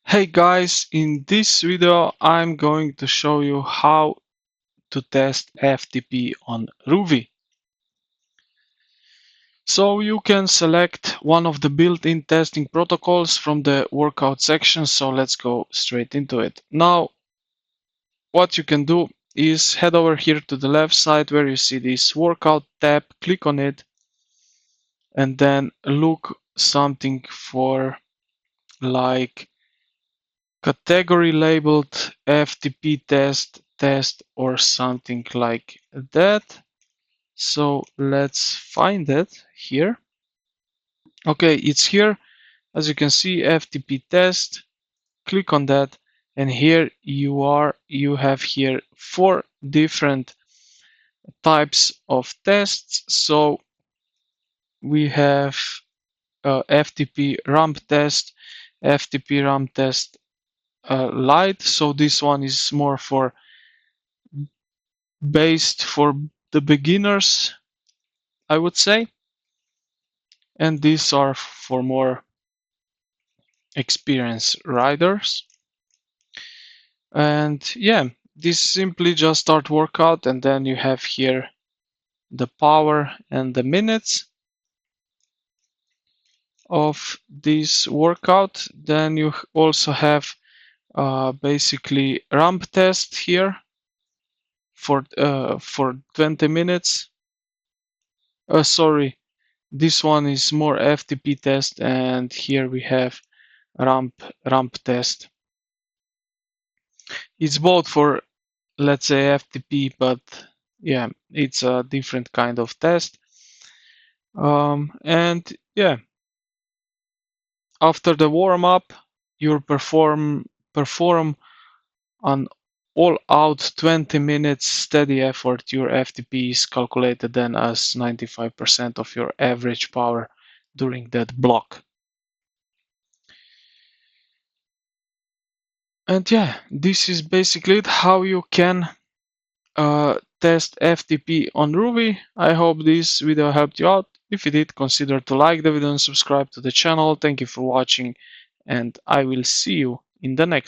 Hey guys, in this video I'm going to show you how to test FTP on Rouvy. So you can select one of the built-in testing protocols from the workout section, so let's go straight into it. Now what you can do is head over here to the left side where you see this workout tab, click on it and then look something for like category labeled FTP test or something like that. So let's find it here. Okay, it's here. As you can see, FTP test. Click on that, and here you have here 4 different types of tests. So we have FTP ramp test, FTP ramp test light. So this one is more for based for the beginners, I would say, and these are for more experienced riders. And yeah, this simply just start workout, and then you have here the power and the minutes of this workout. Then you also have basically ramp test here for 20 minutes. Sorry, this one is more FTP test, and here we have ramp test. It's both for, let's say, FTP, but yeah, it's a different kind of test. And yeah, after the warm up, you perform an all-out 20 minutes steady effort. Your FTP is calculated then as 95% of your average power during that block. And yeah, this is basically it, how you can test FTP on Rouvy. I hope this video helped you out. If it did, consider to like the video and subscribe to the channel. Thank you for watching, and I will see you in the next